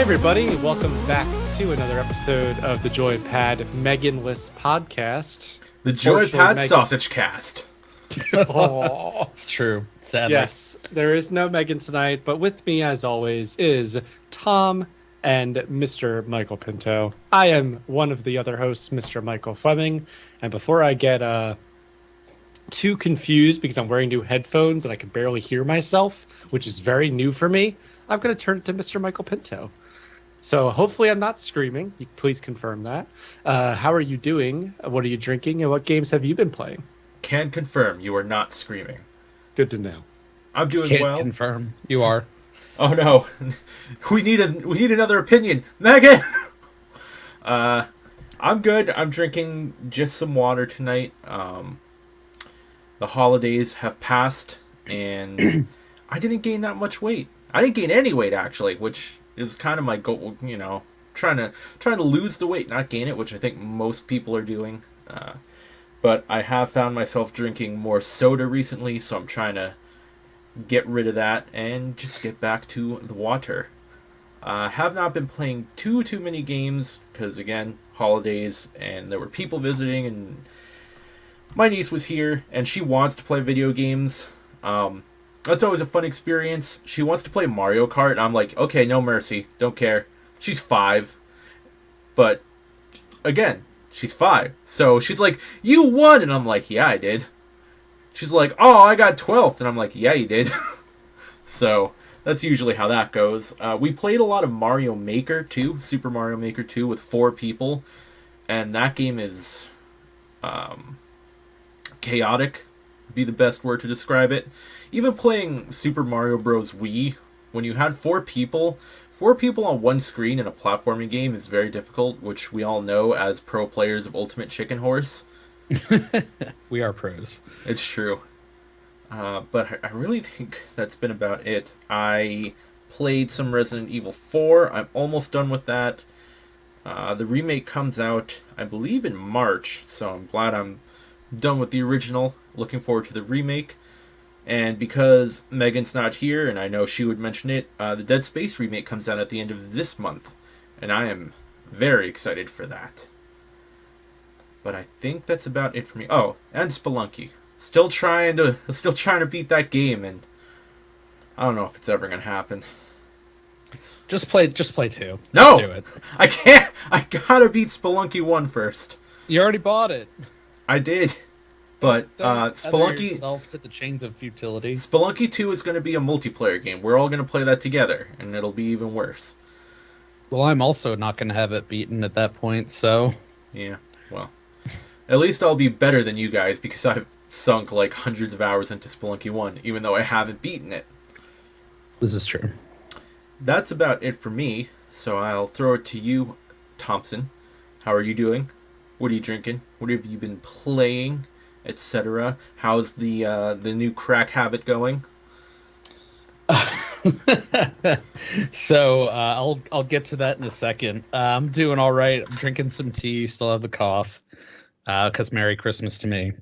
everybody, welcome back to another episode of the JoyPad Megan-less podcast. The JoyPad Sausagecast. Oh, it's true. Sadly. Yes, there is no Megan tonight, but with me, as always, is Tom and Mr. Michael Pinto. I am one of the other hosts, Mr. Michael Fleming, and before I get too confused because I'm wearing new headphones and I can barely hear myself, which is very new for me, I'm going to turn it to Mr. Michael Pinto. So hopefully I'm not screaming. Please confirm that. How are you doing? What are you drinking? And what games have you been playing? Can confirm you are not screaming. Good to know. I'm doing Can't well. Confirm you are. Oh no, we need another opinion, Megan. I'm good. I'm drinking just some water tonight. The holidays have passed, and I didn't gain that much weight. I didn't gain any weight actually, which is kind of my goal. You know, trying to lose the weight, not gain it, which I think most people are doing. But I have found myself drinking more soda recently, so I'm trying to get rid of that and just get back to the water. Have not been playing too many games because, again, holidays, and there were people visiting, and my niece was here, and she wants to play video games. That's always a fun experience. She wants to play Mario Kart, and I'm like, okay, no mercy, don't care. She's 5, but again, she's 5. So she's like, you won! And I'm like, yeah, I did. She's like, oh, I got 12th. And I'm like, yeah, you did. So that's usually how that goes. We played a lot of Mario Maker 2, Super Mario Maker 2, with 4 people. And that game is chaotic, would be the best word to describe it. Even playing Super Mario Bros. Wii, when you had 4 people on one screen in a platforming game is very difficult, which we all know as pro players of Ultimate Chicken Horse. We are pros. It's true. But I really think that's been about it. I played some Resident Evil 4. I'm almost done with that. The remake comes out, I believe, in March, so I'm glad I'm done with the original. Looking forward to the remake. And because Megan's not here, and I know she would mention it, the Dead Space remake comes out at the end of this month. And I am very excited for that. But I think that's about it for me. Oh, and Spelunky. Still trying to beat that game, and I don't know if it's ever gonna happen. Just play 2. No! Do it. I can't! I gotta beat Spelunky 1 first. You already bought it. I did. But Spelunky yourself to the chains of futility. Spelunky 2 is gonna be a multiplayer game. We're all gonna play that together, and it'll be even worse. Well, I'm also not gonna have it beaten at that point, so yeah, well. At least I'll be better than you guys because I've sunk like hundreds of hours into Spelunky 1, even though I haven't beaten it. This is true. That's about it for me, so I'll throw it to you, Thompson. How are you doing? What are you drinking? What have you been playing, etc.? How's the new crack habit going? So I'll get to that in a second. I'm doing all right. I'm drinking some tea. Still have the cough. Because Merry Christmas to me.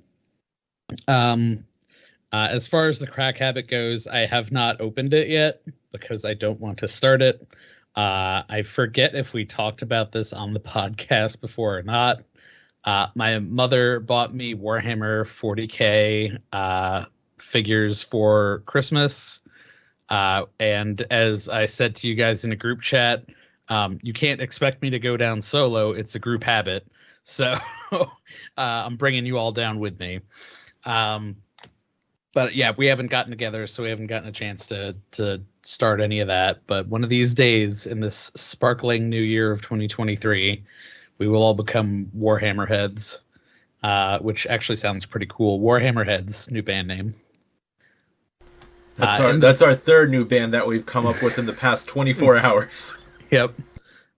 As far as the crack habit goes, I have not opened it yet because I don't want to start it. I forget if we talked about this on the podcast before or not. My mother bought me Warhammer 40K figures for Christmas. And as I said to you guys in a group chat, you can't expect me to go down solo. It's a group habit. So I'm bringing you all down with me. But yeah, we haven't gotten together, so we haven't gotten a chance to start any of that. But one of these days in this sparkling new year of 2023, we will all become Warhammerheads, which actually sounds pretty cool. Warhammerheads, new band name. That's our third new band that we've come up with in the past 24 hours. Yep.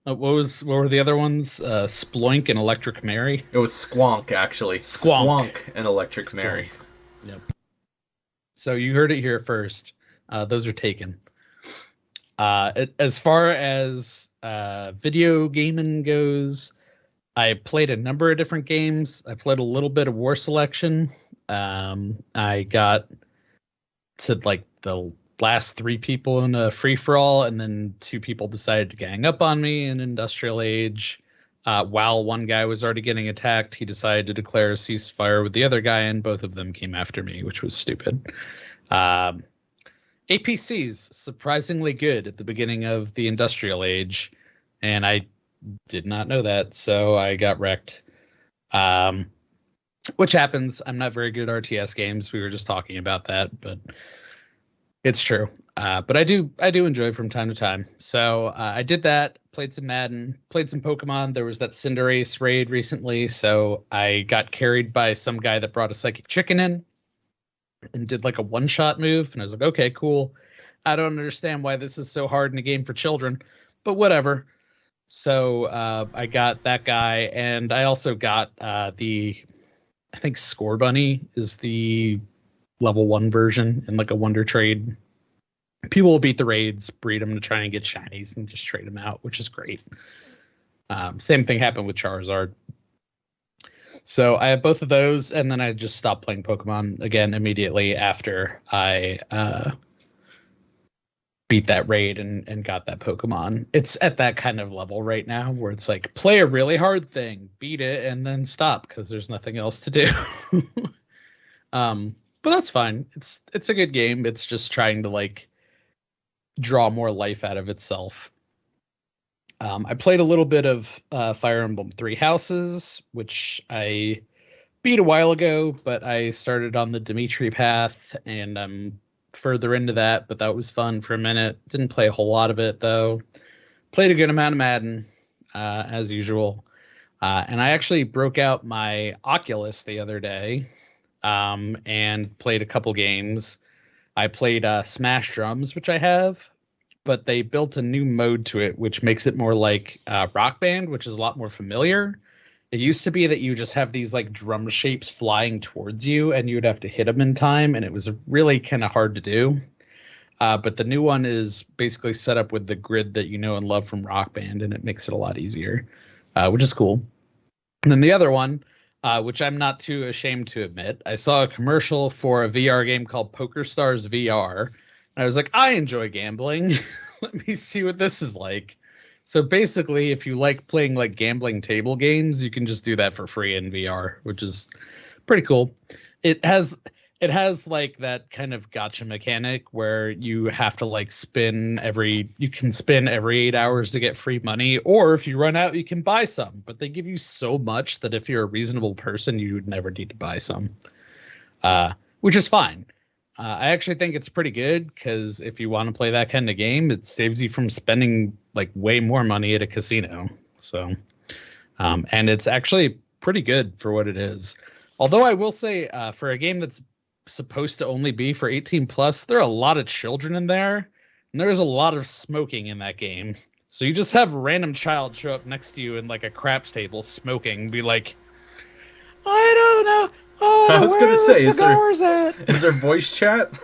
What were the other ones? Sploink and Electric Mary? It was Squonk, actually. Squonk and Electric Squonk. Mary. Yep. So you heard it here first. Those are taken. As far as video gaming goes, I played a number of different games. I played a little bit of War Selection. I got to like the last 3 people in a free-for-all, and then 2 people decided to gang up on me in Industrial Age. While one guy was already getting attacked, he decided to declare a ceasefire with the other guy, and both of them came after me, which was stupid. APCs, surprisingly good at the beginning of the Industrial Age, and I did not know that, so I got wrecked. Which happens. I'm not very good at RTS games. We were just talking about that, but it's true. But I do enjoy from time to time. So I did that, played some Madden, played some Pokemon. There was that Cinderace raid recently, so I got carried by some guy that brought a Psychic Chicken in and did like a one-shot move, and I was like, okay, cool. I don't understand why this is so hard in a game for children, but whatever. So I got that guy, and I also got I think Score Bunny is the level 1 version in like a Wonder Trade. People will beat the raids, breed them to try and get shinies, and just trade them out, which is great. Same thing happened with Charizard. So I have both of those, and then I just stopped playing Pokemon again immediately after I beat that raid and got that Pokemon. It's at that kind of level right now where it's like, play a really hard thing, beat it, and then stop because there's nothing else to do. But that's fine. It's a good game. It's just trying to like draw more life out of itself. I played a little bit of Fire Emblem Three Houses, which I beat a while ago, but I started on the Dimitri path, and I'm further into that, but that was fun for a minute. Didn't play a whole lot of it, though. Played a good amount of Madden, as usual. And I actually broke out my Oculus the other day and played a couple games. I played Smash Drums, which I have, but they built a new mode to it, which makes it more like Rock Band, which is a lot more familiar. It used to be that you just have these like drum shapes flying towards you, and you would have to hit them in time, and it was really kind of hard to do. But the new one is basically set up with the grid that you know and love from Rock Band, and it makes it a lot easier, which is cool. And then the other one, which I'm not too ashamed to admit, I saw a commercial for a VR game called Poker Stars VR, and I was like, I enjoy gambling. Let me see what this is like. So basically, if you like playing like gambling table games, you can just do that for free in VR, which is pretty cool. It has like that kind of gotcha mechanic where you have to like you can spin every 8 hours to get free money, or if you run out, you can buy some. But they give you so much that if you're a reasonable person, you would never need to buy some, which is fine. I actually think it's pretty good because if you want to play that kind of game, it saves you from spending like way more money at a casino. So, and it's actually pretty good for what it is. Although I will say, for a game that's supposed to only be for 18 plus, there are a lot of children in there, and there's a lot of smoking in that game. So you just have a random child show up next to you in like a craps table smoking, be like, I don't know. Oh, I was gonna say, is there voice chat?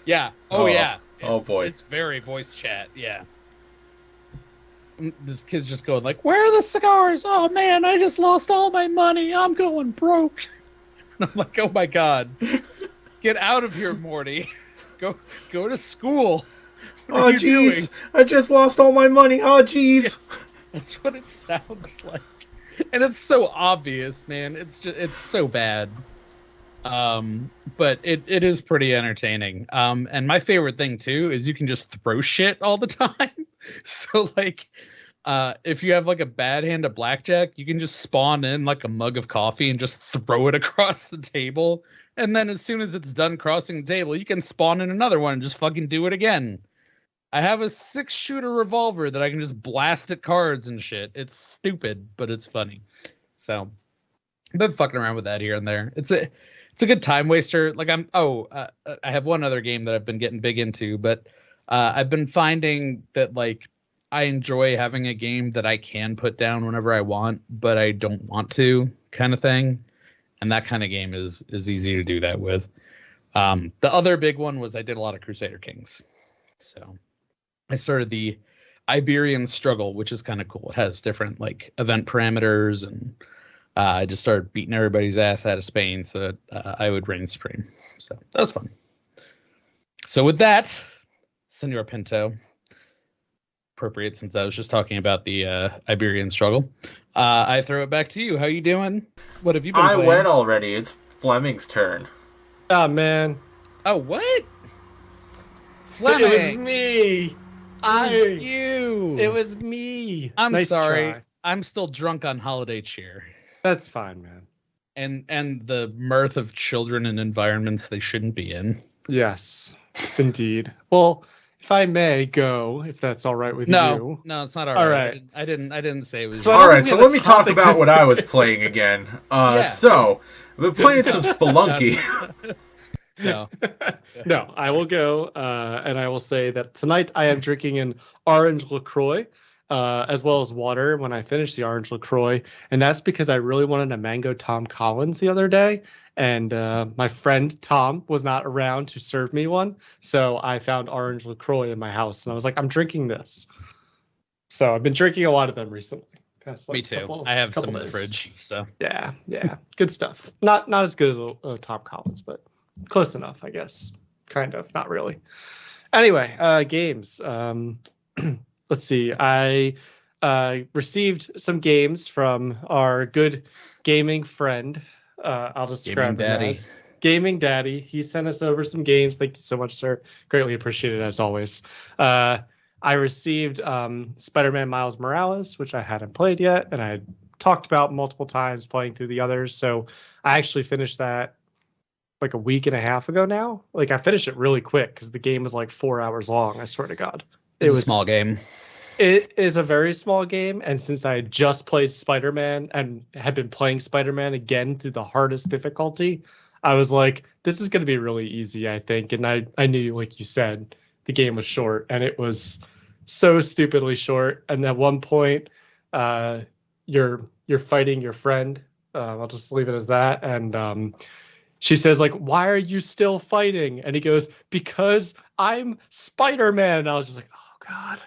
Yeah. Oh yeah. Oh boy. It's very voice chat. Yeah. This kid's just going like, "Where are the cigars? Oh man, I just lost all my money. I'm going broke." And I'm like, "Oh my god, get out of here, Morty. Go to school." Oh jeez, I just lost all my money. Oh jeez. Yeah, that's what it sounds like. And it's so obvious, man. It's so bad. But it is pretty entertaining. And my favorite thing too is you can just throw shit all the time. So like, if you have like a bad hand of blackjack, you can just spawn in like a mug of coffee and just throw it across the table. And then as soon as it's done crossing the table, you can spawn in another one and just fucking do it again. I have a 6-shooter revolver that I can just blast at cards and shit. It's stupid, but it's funny. So I've been fucking around with that here and there. It's a good time waster. Like I have one other game that I've been getting big into, but I've been finding that like I enjoy having a game that I can put down whenever I want, but I don't want to, kind of thing. And that kind of game is easy to do that with. The other big one was I did a lot of Crusader Kings. So I started the Iberian Struggle, which is kind of cool. It has different like event parameters, and I just started beating everybody's ass out of Spain, so I would reign supreme. So that was fun. So with that, Senor Pinto. Appropriate since I was just talking about the Iberian struggle. I throw it back to you. How you doing? What have you been playing? I went already. It's Fleming's turn. Oh, man. Oh, what? It was Fleming! me. You. It was me. I'm Nice sorry. try. I'm still drunk on holiday cheer. That's fine, man. And the mirth of children in environments they shouldn't be in. Yes, indeed. Well, if I may go, if that's all right with you. No, it's not all right. right. I didn't say it was. So All right, so let me talk about what I was playing again. So, I've been playing some Spelunky. No. No, I will go, and I will say that tonight I am drinking an orange LaCroix, as well as water when I finish the orange LaCroix, and that's because I really wanted a mango Tom Collins the other day, and my friend Tom was not around to serve me one, so I found orange LaCroix in my house, and I was like, I'm drinking this. So I've been drinking a lot of them recently. Past, Me too. I have some in the fridge, so yeah, good stuff. Not as good as a Tom Collins, but close enough, I guess. Kind of, not really. Anyway, games. Let's see. I received some games from our good gaming friend. I'll describe him as Gaming Daddy. He sent us over some games. Thank you so much, sir. Greatly appreciated as always. I received Spider-Man Miles Morales, which I hadn't played yet, and I had talked about multiple times playing through the others. So I actually finished that like a week and a half ago now. Like I finished it really quick because the game was like 4 hours long. I swear to God. It was a small game. It is a very small game. And since I had just played Spider-Man and had been playing Spider-Man again through the hardest difficulty, I was like, this is going to be really easy, I think. And I knew, like you said, the game was short, and it was so stupidly short. And at one point, you're fighting your friend. I'll just leave it as that. And she says, like, why are you still fighting? And he goes, because I'm Spider-Man. And I was just like, oh, God.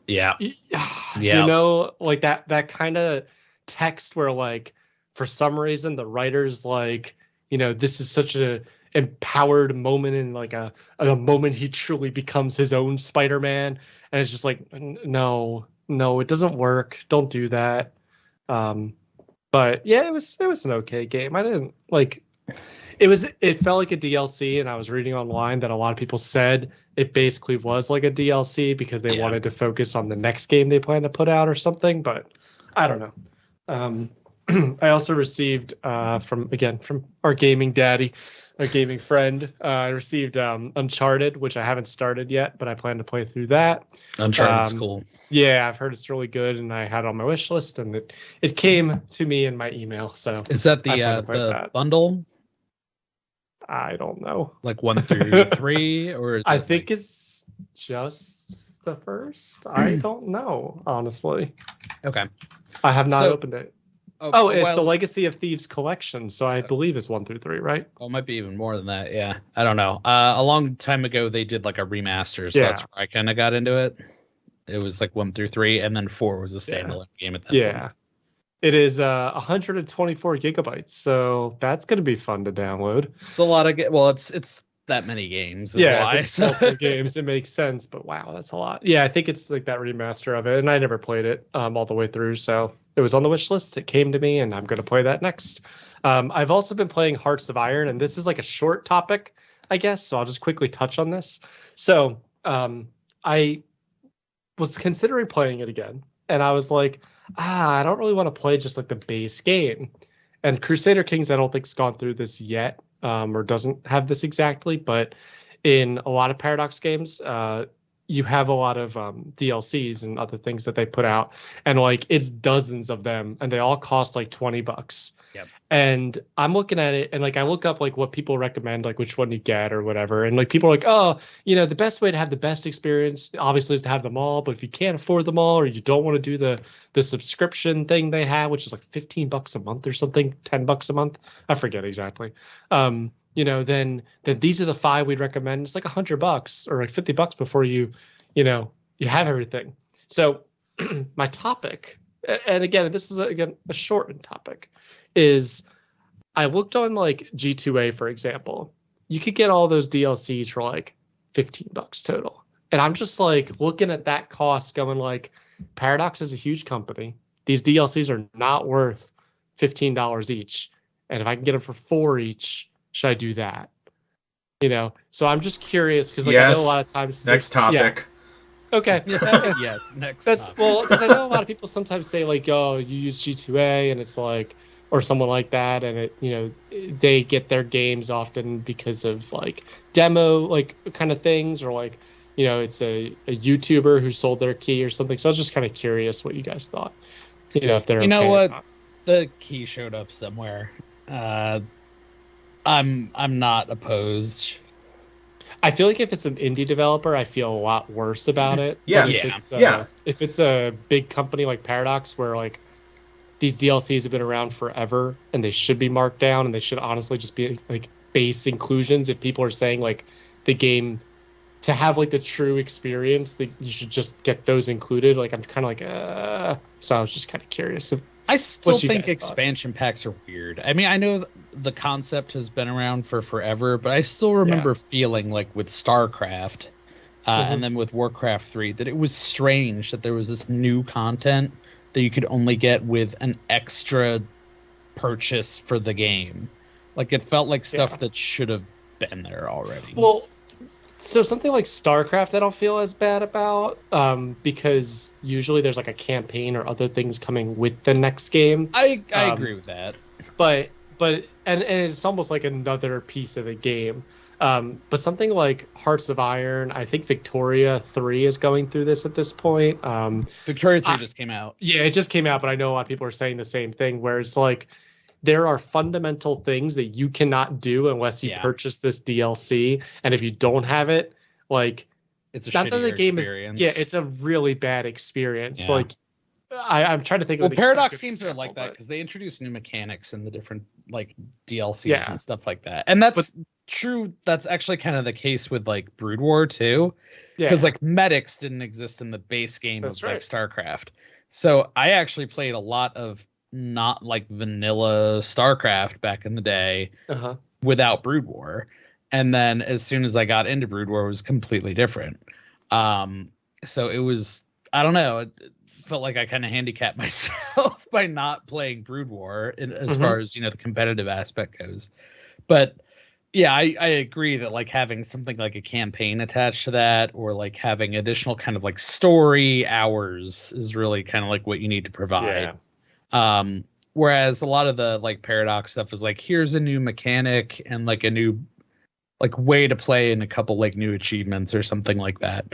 Yeah. You know, like that kind of text where, like, for some reason, the writer's like, you know, this is such a empowered moment in like a moment he truly becomes his own Spider-Man. And it's just like, no, it doesn't work. Don't do that. But yeah, it was an okay game. I didn't like it felt like a DLC, and I was reading online that a lot of people said it basically was like a DLC because they wanted to focus on the next game they plan to put out or something, but I don't know. I also received from our gaming daddy, our gaming friend, I received Uncharted, which I haven't started yet, but I plan to play through that. Uncharted's cool. Yeah, I've heard it's really good, and I had it on my wish list, and it came to me in my email. So is that the bundle? I don't know. Like 1 through 3, or is I think it's just the first. I don't know, honestly. Okay. I have not opened it. Oh, it's the Legacy of Thieves collection, so I believe it's 1 through 3, right? Well, it might be even more than that. Yeah, I don't know. A long time ago, they did like a remaster, so that's where I kind of got into it. It was like 1 through 3, and then 4 was a standalone game at that point. Yeah, it is 124 gigabytes, so that's going to be fun to download. It's a lot of it's that many games. It's multiple games. It makes sense, but wow, that's a lot. Yeah, I think it's like that remaster of it, and I never played it all the way through, so it was on the wish list. It came to me, and I'm going to play that next. I've also been playing Hearts of Iron, and this is like a short topic, I guess, so I'll just quickly touch on this. So I was considering playing it again, and I was like, I don't really want to play just like the base game. And Crusader Kings, I don't think has gone through this yet, or doesn't have this exactly, but in a lot of Paradox games, you have a lot of DLCs and other things that they put out, and like it's dozens of them, and they all cost like $20. Yep. And I'm looking at it, and like I look up like what people recommend, like which one you get or whatever, and like people are like, oh, you know, the best way to have the best experience obviously is to have them all, but if you can't afford them all, or you don't want to do the subscription thing they have, which is like $15 a month or something, $10 a month, I forget exactly. You know, then these are the 5 we'd recommend. It's like $100 or like $50 before you have everything. So my topic, and again, this is a shortened topic, is I looked on like G2A, for example. You could get all those DLCs for like $15 total. And I'm just like looking at that cost going like, Paradox is a huge company. These DLCs are not worth $15 each. And if I can get them for 4 each, should I do that? So I'm just curious because like I know a lot of times next topic. Yeah. Okay. Yes, next topic. Well, because I know a lot of people sometimes say like, oh, you use G2A and it's like, or someone like that, and it they get their games often because of like demo like kind of things, or like it's a YouTuber who sold their key or something. So I was just kind of curious what you guys thought. If they're what, the key showed up somewhere. I'm not opposed. I feel like if it's an indie developer, I feel a lot worse about it. Yeah, If it's a big company like Paradox, where like these DLCs have been around forever and they should be marked down, and they should honestly just be like base inclusions. If people are saying like the game to have like the true experience, that you should just get those included. Like I'm kind of like, so I was just kind of curious. I still think expansion packs are weird. I mean, I know the concept has been around for forever, but I still remember feeling like with StarCraft and then with Warcraft 3 that it was strange that there was this new content that you could only get with an extra purchase for the game. Like it felt like stuff that should have been there already. Well, so something like StarCraft I don't feel as bad about because usually there's like a campaign or other things coming with the next game. I agree with that. But it's almost like another piece of the game. But something like Hearts of Iron, I think Victoria 3 is going through this at this point. Victoria 3 just came out. Yeah, it just came out, but I know a lot of people are saying the same thing, where it's like there are fundamental things that you cannot do unless you purchase this DLC, and if you don't have it, like it's a shittier experience. It's a really bad experience. Yeah. Like I'm trying to think of Paradox games are like that because they introduce new mechanics in the different like DLCs and stuff like that. And that's true. That's actually kind of the case with like Brood War too. Because like medics didn't exist in the base game of like StarCraft. So I actually played a lot of not like vanilla StarCraft back in the day without Brood War. And then as soon as I got into Brood War, it was completely different. So it was, I don't know, it felt like I kind of handicapped myself by not playing Brood War as far as, the competitive aspect goes. But yeah, I agree that like having something like a campaign attached to that, or like having additional kind of like story hours is really kind of like what you need to provide. Whereas a lot of the like Paradox stuff is like, here's a new mechanic and like a new like way to play and a couple like new achievements or something like that,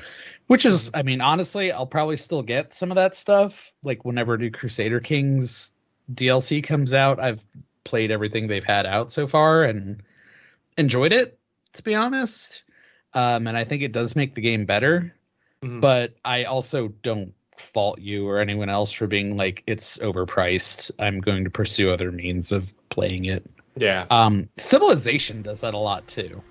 which is, I mean, honestly, I'll probably still get some of that stuff. Like whenever new Crusader Kings DLC comes out, I've played everything they've had out so far and enjoyed it, to be honest. And I think it does make the game better, but I also don't fault you or anyone else for being like, it's overpriced. I'm going to pursue other means of playing it. Civilization does that a lot too.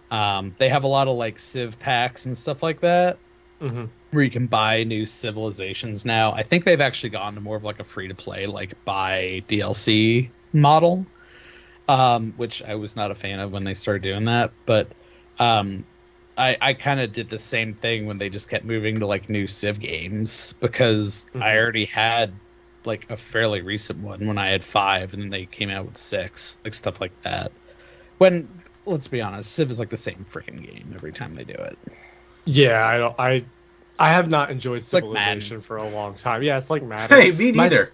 They have a lot of like Civ packs and stuff like that, where you can buy new civilizations now. I think they've actually gone to more of like a free to play, like buy DLC model, which I was not a fan of when they started doing that. But I kind of did the same thing when they just kept moving to like new Civ games, because I already had like a fairly recent one when I had 5, and then they came out with 6, like stuff like that. When, let's be honest, Civ is like the same freaking game every time they do it. Yeah, I have not enjoyed Civilization for a long time. Yeah, it's like Madden. Hey, me neither.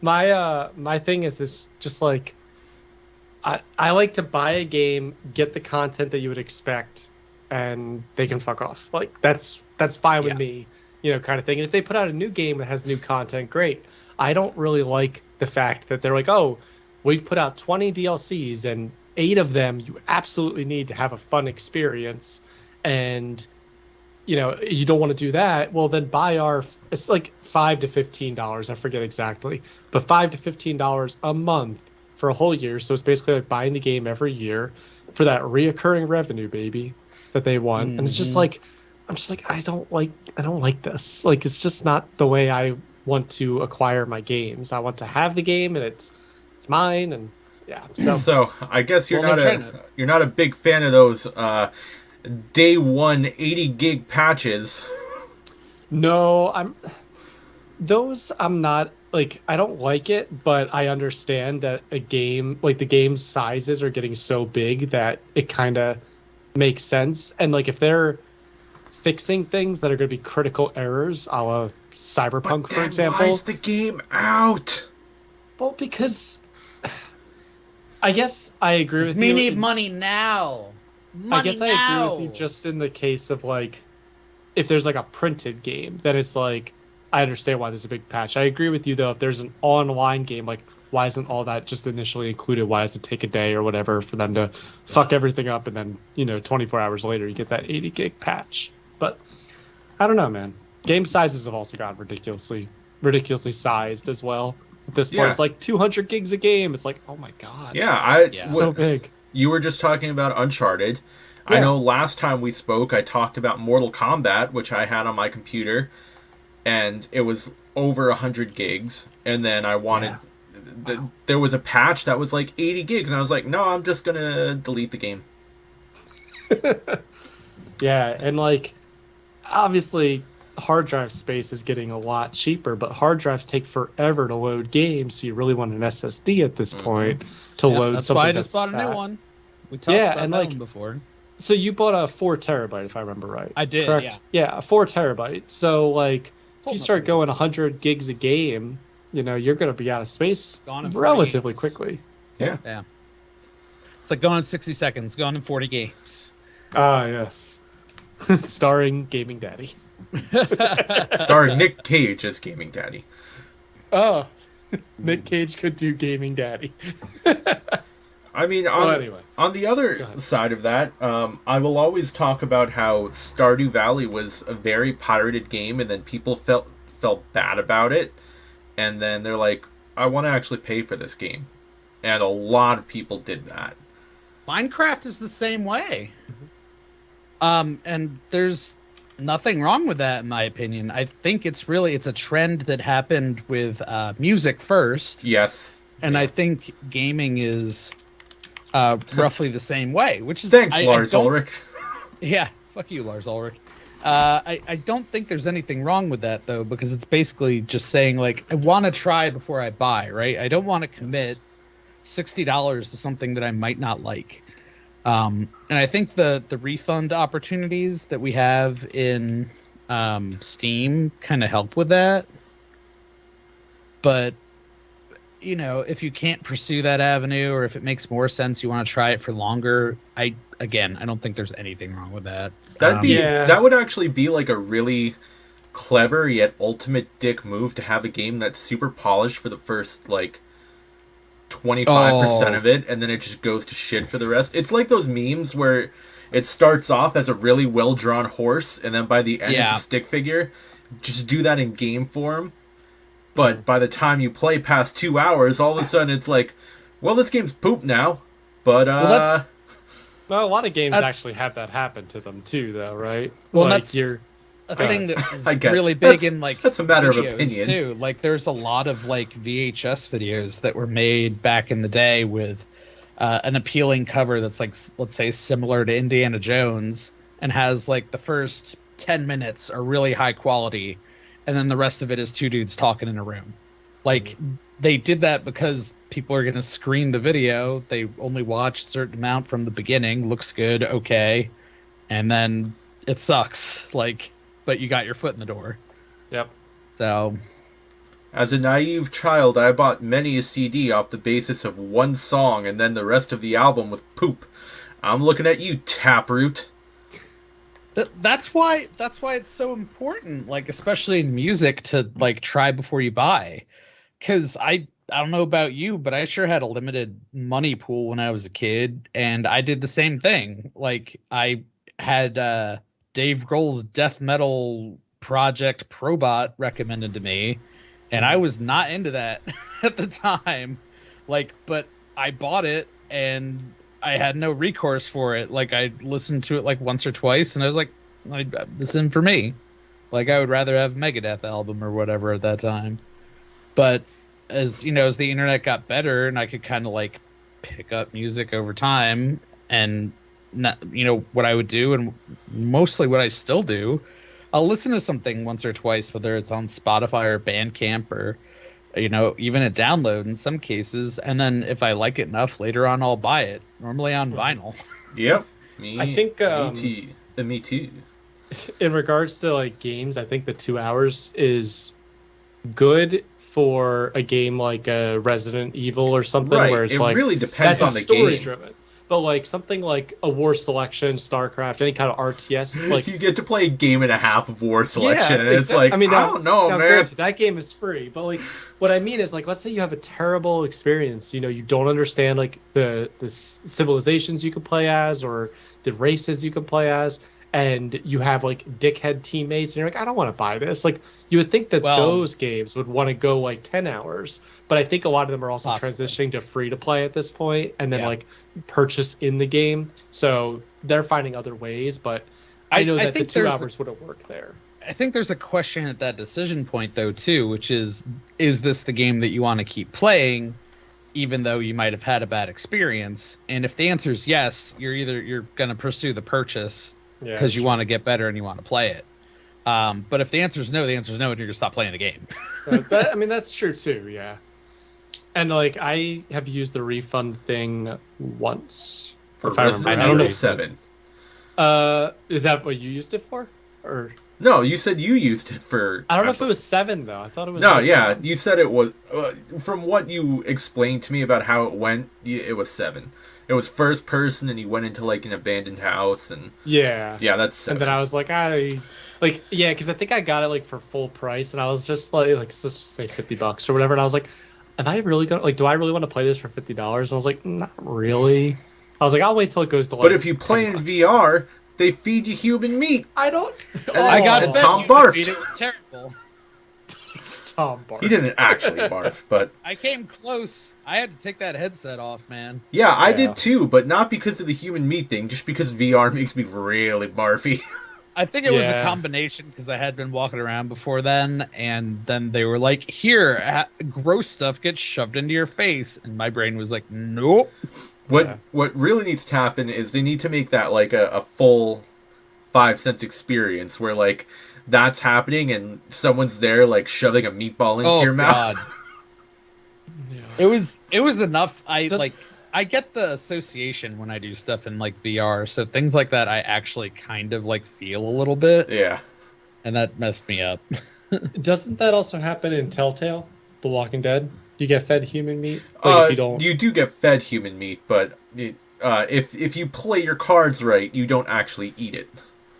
My thing is this, just like I like to buy a game, get the content that you would expect, and they can fuck off. Like that's fine with me. Kind of thing. And if they put out a new game that has new content, great. I don't really like the fact that they're like, oh, we've put out 20 DLCs and 8 of them you absolutely need to have a fun experience. And, you don't want to do that. Well, then buy it's like $5 to $15. I forget exactly, but $5 to $15 a month for a whole year. So it's basically like buying the game every year for that reoccurring revenue, baby, that they want. And it's just like, I'm just like, I don't like this. Like, it's just not the way I want to acquire my games. I want to have the game and it's mine. And yeah. So I guess you're not a big fan of those day one 80 gig patches. No, I'm not like, I don't like it, but I understand that a game like the game's sizes are getting so big that it kind of makes sense. And like if they're fixing things that are going to be critical errors, a la Cyberpunk, But for then example. why is the game out? Well, because I guess I agree with We you. need money now. I guess I agree with you just in the case of like, if there's like a printed game, then it's like, I understand why there's a big patch. I agree with you though, if there's an online game, like why isn't all that just initially included? Why does it take a day or whatever for them to fuck everything up, and then 24 hours later you get that 80 gig patch? But I don't know, man. Game sizes have also gotten ridiculously sized as well. At this point, Yeah. it's like 200 gigs a game. It's like, oh my god, Yeah, so big. You were just talking about Uncharted. Yeah. I know last time we spoke, I talked about Mortal Kombat, which I had on my computer, and it was over 100 gigs. And then I wanted... There was a patch that was like 80 gigs, and I was like, no, I'm just going to delete the game. Yeah, and like, obviously, hard drive space is getting a lot cheaper, but hard drives take forever to load games, so you really want an SSD at this point to load that's something. why I just bought a new one. We talked about and that like one before. So you bought a 4 terabyte, if I remember right. I did, correct? Yeah, a 4 terabyte. So like, if you start going 100 gigs a game, you're going to be out of space Gone in 40 relatively games. quickly. Yeah. It's like gone in 60 seconds, gone in 40 games. Ah, yes. Starring Gaming Daddy. Starring Nick Cage as Gaming Daddy. Oh, Nick Cage could do Gaming Daddy. I mean, anyway. on the other side of that, I will always talk about how Stardew Valley was a very pirated game, and then people felt bad about it, and then they're like, I want to actually pay for this game. And a lot of people did that. Minecraft is the same way. And there's nothing wrong with that, in my opinion. I think it's a trend that happened with music first. Yes. And I think gaming is roughly the same way, which is... Thanks, Lars Ulrich. Yeah, fuck you, Lars Ulrich. I don't think there's anything wrong with that, though, because it's basically just saying, like, I want to try before I buy, right? I don't want to commit $60 to something that I might not like. And I think the refund opportunities that we have in Steam kind of help with that. But, if you can't pursue that avenue, or if it makes more sense, you want to try it for longer, I don't think there's anything wrong with that. That would actually be like a really clever yet ultimate dick move, to have a game that's super polished for the first, like, 25% of it, and then it just goes to shit for the rest. It's like those memes where it starts off as a really well-drawn horse, and then by the end it's a stick figure. Just do that in game form. But by the time you play past 2 hours, all of a sudden it's like, well, this game's poop now. But, Well, a lot of games actually have that happen to them too, though, right? Well, like that's a thing that's I get really it. big in, like, that's a matter of videos, opinion too. Like, there's a lot of, like, VHS videos that were made back in the day with an appealing cover that's, like, let's say similar to Indiana Jones, and has, like, the first 10 minutes are really high quality, and then the rest of it is two dudes talking in a room. Like, they did that because people are going to screen the video. They only watch a certain amount from the beginning. Looks good, okay. And then it sucks. Like, but you got your foot in the door. Yep. So, as a naive child, I bought many a CD off the basis of one song, and then the rest of the album was poop. I'm looking at you, Taproot. that's why it's so important, like, especially in music, to, like, try before you buy. Because I don't know about you, but I sure had a limited money pool when I was a kid, and I did the same thing. Like, I had Dave Grohl's death metal project Probot recommended to me, and I was not into that at the time. Like, but I bought it, and I had no recourse for it. Like, I listened to it like once or twice, and I was like, this isn't for me. Like, I would rather have a Megadeth album or whatever at that time. But as the internet got better, and I could kind of, like, pick up music over time, and what I would do, and mostly what I still do, I'll listen to something once or twice, whether it's on Spotify or Bandcamp or even a download in some cases, and then if I like it enough, later on I'll buy it, normally on vinyl. Yep. I think me too. In regards to like games, I think the 2 hours is good for a game like a Resident Evil or something, Right. where it's it like really depends on the story game. driven. But like something like a War Selection, StarCraft, any kind of RTS, it's like You get to play a game and a half of War Selection, and it's exactly. like, I don't know, now, man. granted, that game is free, but like what I mean is like, let's say you have a terrible experience. You don't understand like the civilizations you can play as or the races you can play as, and you have like dickhead teammates, and you're like, I don't want to buy this. Like you would think that those games would want to go like 10 hours, but I think a lot of them are also transitioning to free to play at this point, and then like purchase in the game. So they're finding other ways, but I know that the 2 hours wouldn't work there. I think there's a question at that decision point though too, which is this the game that you want to keep playing, even though you might have had a bad experience? And if the answer is yes, you're going to pursue the purchase because you want to get better and you want to play it. But if the answer is no, and you're going to stop playing the game. That's true too. Yeah. And like I have used the refund thing once. For Resident Evil 7. Is that what you used it for? Or no, you said you used it for. I don't know if it was 7 though. I thought it was. No, yeah, you said it was. From what you explained to me about how it went, it was 7. It was first person, and you went into like an abandoned house, and yeah, that's 7. And then I was like, because I think I got it like for full price, and I was just like let's just say $50 or whatever, and I was like, am I really gonna do I really want to play this for $50? I was like, not really. I was like, I'll wait till it goes to like. But if you play in VR, they feed you human meat. I don't. I got it. Tom barfed. It was terrible. Tom barfed. He didn't actually barf, but I came close. I had to take that headset off, man. Yeah, I did too, but not because of the human meat thing. Just because VR makes me really barfy. I think it was a combination because I had been walking around before then, and then they were like, "Here, gross stuff gets shoved into your face," and my brain was like, "Nope." What really needs to happen is they need to make that like a full 5 sense experience where like that's happening and someone's there like shoving a meatball into your mouth. It was enough. I get the association when I do stuff in like VR, so things like that I actually kind of like feel a little bit. Yeah. And that messed me up. Doesn't that also happen in Telltale, The Walking Dead? You get fed human meat? Like if you don't... You do get fed human meat, but if you play your cards right, you don't actually eat it.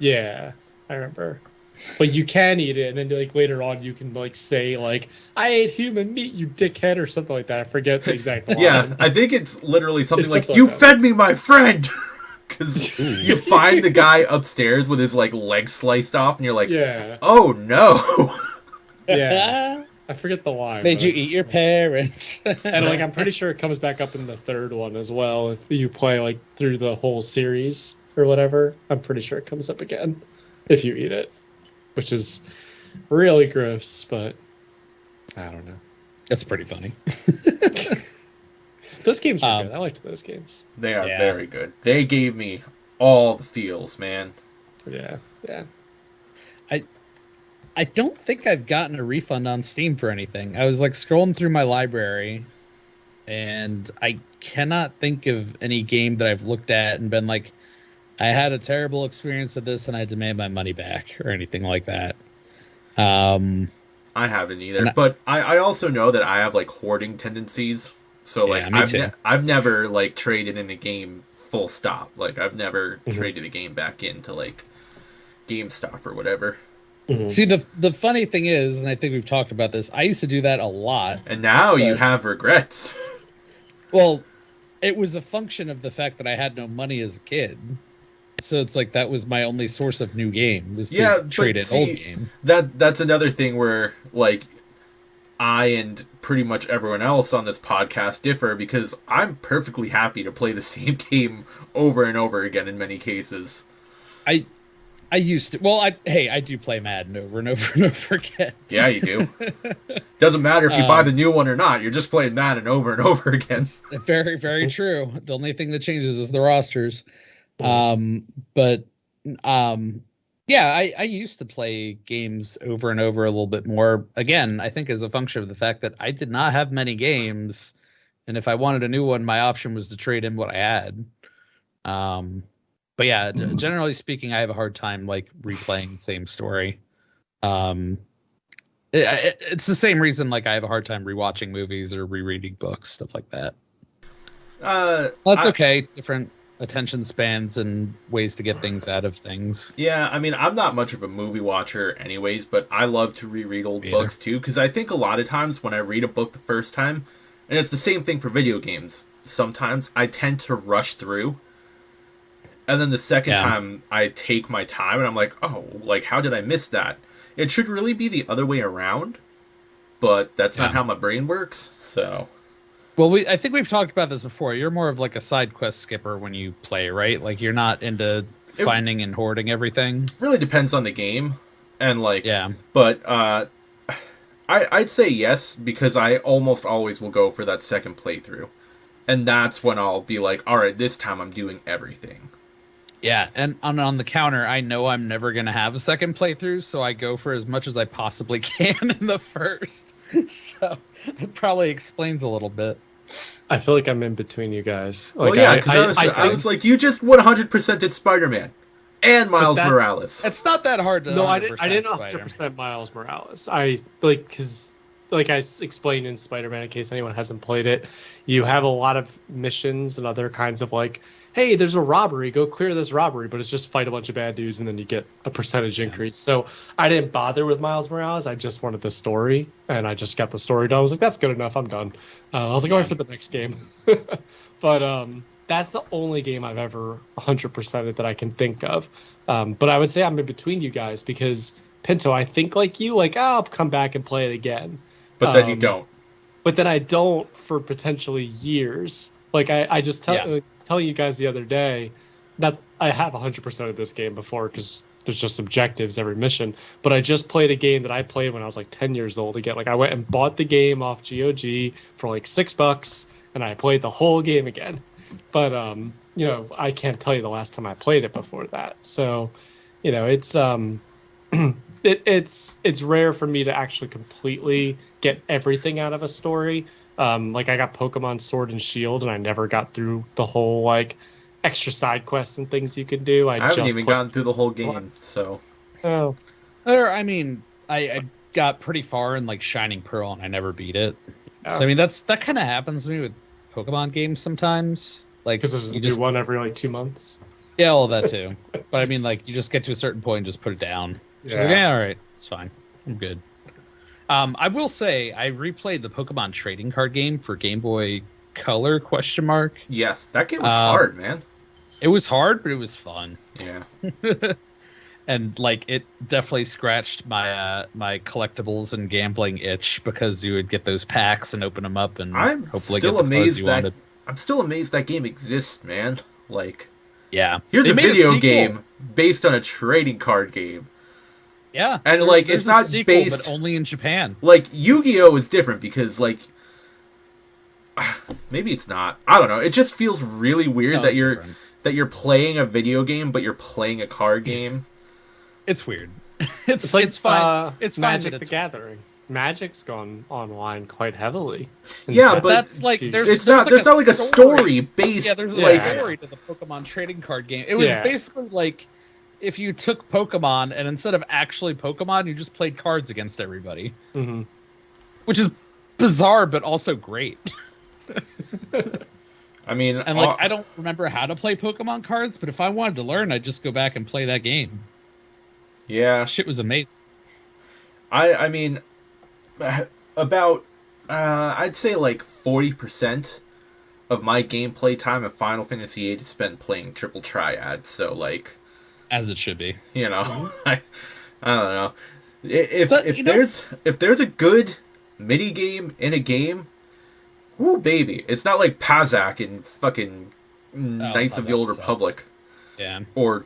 Yeah, I remember. But you can eat it, and then like later on you can like say like, I ate human meat, you dickhead, or something like that. I forget the exact line. Yeah, I think it's literally something like, you fed me my friend! Because you find the guy upstairs with his like leg sliced off, and you're like, oh no! Yeah. I forget the line. Made you eat your parents. And like I'm pretty sure it comes back up in the third one as well. If you play like through the whole series or whatever, I'm pretty sure it comes up again if you eat it, which is really gross. But I don't know. That's pretty funny. Those games are good. I liked those games. They are very good. They gave me all the feels, man. Yeah. I don't think I've gotten a refund on Steam for anything. I was like scrolling through my library, and I cannot think of any game that I've looked at and been like, I had a terrible experience with this and I demand my money back or anything like that. I haven't either, but I also know that I have like hoarding tendencies. So like I've never like traded in a game full stop. Like I've never traded a game back into like GameStop or whatever. Mm-hmm. See, the funny thing is, and I think we've talked about this, I used to do that a lot. And now you have regrets. Well, it was a function of the fact that I had no money as a kid. So it's like that was my only source of new game, was to trade an old game. That's another thing where, like, I and pretty much everyone else on this podcast differ, because I'm perfectly happy to play the same game over and over again in many cases. I used to. Well, I do play Madden over and over and over again. Yeah, you do. Doesn't matter if you buy the new one or not. You're just playing Madden over and over again. Very, very true. The only thing that changes is the rosters. But yeah, I used to play games over and over a little bit more. Again, I think as a function of the fact that I did not have many games, and if I wanted a new one, my option was to trade in what I had. But yeah, generally speaking, I have a hard time like replaying the same story. It's the same reason like I have a hard time rewatching movies or rereading books, stuff like that. Well, that's okay. Different attention spans and ways to get things out of things. Yeah, I mean, I'm not much of a movie watcher anyways, but I love to reread old books too, because I think a lot of times when I read a book the first time, and it's the same thing for video games, sometimes I tend to rush through, and then the second time I take my time and I'm like, oh, like, how did I miss that? It should really be the other way around, but that's not how my brain works, so... Well, I think we've talked about this before. You're more of like a side quest skipper when you play, right? Like you're not into finding and hoarding everything. Really depends on the game, and like, but I'd say yes, because I almost always will go for that second playthrough, and that's when I'll be like, all right, this time I'm doing everything. Yeah, and on the counter, I know I'm never gonna have a second playthrough, so I go for as much as I possibly can in the first. So it probably explains a little bit. I feel like I'm in between you guys. Like, well, yeah, because I was like, you just 100% did Spider-Man and Miles Morales. It's not that hard to. No, I didn't 100% Miles Morales. I like because, like I explained in Spider-Man, in case anyone hasn't played it, you have a lot of missions and other kinds of like, hey, there's a robbery, go clear this robbery, but it's just fight a bunch of bad dudes and then you get a percentage increase. So I didn't bother with Miles Morales. I just wanted the story, and I just got the story done. I was like, that's good enough. I'm done. I was like, going for the next game. But that's the only game I've ever 100%ed that I can think of. But I would say I'm in between you guys because, Pinto, I think like you, like, I'll come back and play it again. But then you don't. But then I don't for potentially years. Like, I just telling you guys the other day that I have 100% of this game before because there's just objectives every mission, but I just played a game that I played when I was like 10 years old again. Like I went and bought the game off GOG for like $6 and I played the whole game again. But you know, I can't tell you the last time I played it before that. So, you know, it's it's rare for me to actually completely get everything out of a story. Like I got Pokemon Sword and Shield, and I never got through the whole like extra side quests and things you could do. I haven't even gotten through the whole game, so. Oh, I mean, I got pretty far in like Shining Pearl, and I never beat it. Oh. So I mean, that kind of happens to me with Pokemon games sometimes. Like because there's a new one every like 2 months. Yeah, all that too. But I mean, like you just get to a certain point and just put it down. Yeah. Like, yeah, all right, it's fine. I'm good. I will say I replayed the Pokemon trading card game for Game Boy Color ? Yes, that game was hard, man. It was hard, but it was fun. Yeah. And like it definitely scratched my my collectibles and gambling itch because you would get those packs and open them up and hopefully get the cards you wanted. I'm still amazed that game exists, man. Like, yeah, here's a video game based on a trading card game. Yeah, and like it's not sequel, based, but only in Japan. Like Yu-Gi-Oh is different because like maybe it's not. I don't know. It just feels really weird that you're playing a video game, but you're playing a card game. It's weird. It's fine. It's Magic fine, the Gathering. Magic's gone online quite heavily. Yeah, but that's like there's not like a story based. Yeah, there's a story to the Pokemon trading card game. It was basically like if you took Pokemon and instead of actually Pokemon, you just played cards against everybody. Mm-hmm. Which is bizarre, but also great. I mean, and like I don't remember how to play Pokemon cards, but if I wanted to learn, I'd just go back and play that game. Yeah, shit was amazing. I mean, about I'd say like 40% of my gameplay time of Final Fantasy VIII is spent playing Triple Triad. So like, as it should be, you know. I don't know if there's a good mini game in a game. Ooh, baby! It's not like Pazak in fucking Knights of the Old Republic, or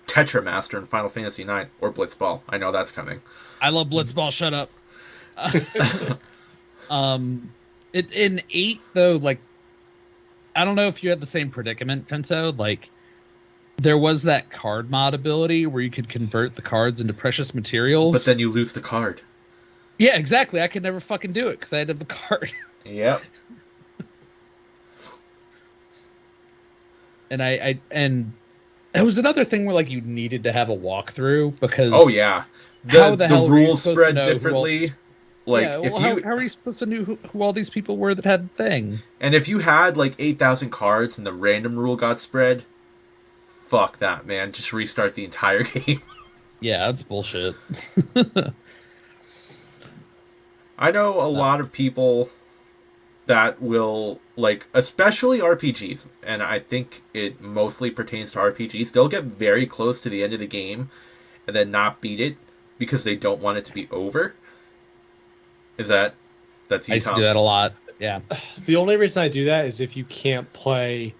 Tetramaster in Final Fantasy IX, or Blitzball. I know that's coming. I love Blitzball. Shut up. In 8 though, like I don't know if you had the same predicament, Pinto. Like, there was that card mod ability where you could convert the cards into precious materials. But then you lose the card. Yeah, exactly. I could never fucking do it because I had to have the card. Yep. And that was another thing where like you needed to have a walkthrough because Yeah. How the hell the were you rules supposed to spread know who all differently. these- Like yeah, if well, how are you supposed to know who all these people were that had the thing? And if you had like 8,000 cards and the random rule got spread, fuck that, man. Just restart the entire game. Yeah, that's bullshit. I know a lot of people that will, like, especially RPGs, and I think it mostly pertains to RPGs, they'll get very close to the end of the game and then not beat it because they don't want it to be over. That's you, I used to Tom? do that a lot. Yeah. The only reason I do that is if you can't play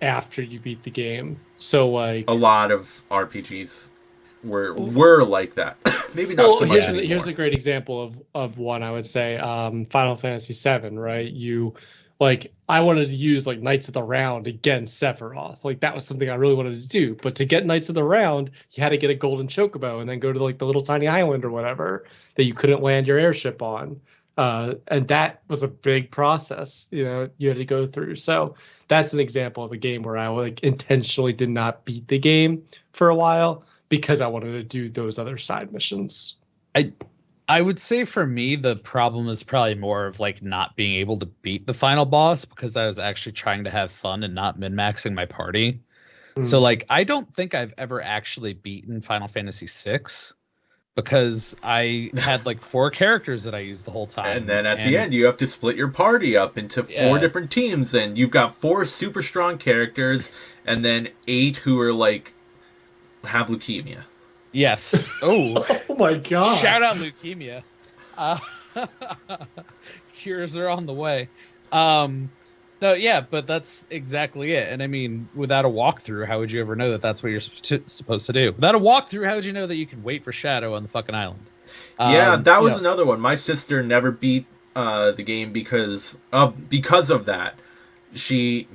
after you beat the game. So like A lot of RPGs were like that. Maybe not so much anymore. Here's a great example of one I would say. Final Fantasy VII, right? I wanted to use like Knights of the Round against Sephiroth. Like that was something I really wanted to do. But to get Knights of the Round, you had to get a golden chocobo and then go to like the little tiny island or whatever that you couldn't land your airship on. And that was a big process, you had to go through. So that's an example of a game where I like intentionally did not beat the game for a while because I wanted to do those other side missions. I would say for me, the problem is probably more of like not being able to beat the final boss because I was actually trying to have fun and not min-maxing my party. So like, I don't think I've ever actually beaten Final Fantasy VI because I had like 4 characters that I used the whole time. And then at the end, you have to split your party up into 4 different teams, and you've got 4 super strong characters, and then 8 who are like have leukemia. Yes. Oh. Oh my god. Shout out leukemia. Cures are on the way. No, yeah, but that's exactly it. And I mean, without a walkthrough, how would you ever know that that's what you're supposed to do? Without a walkthrough, how would you know that you can wait for Shadow on the fucking island? Yeah, that was another one. My sister never beat the game because of that. She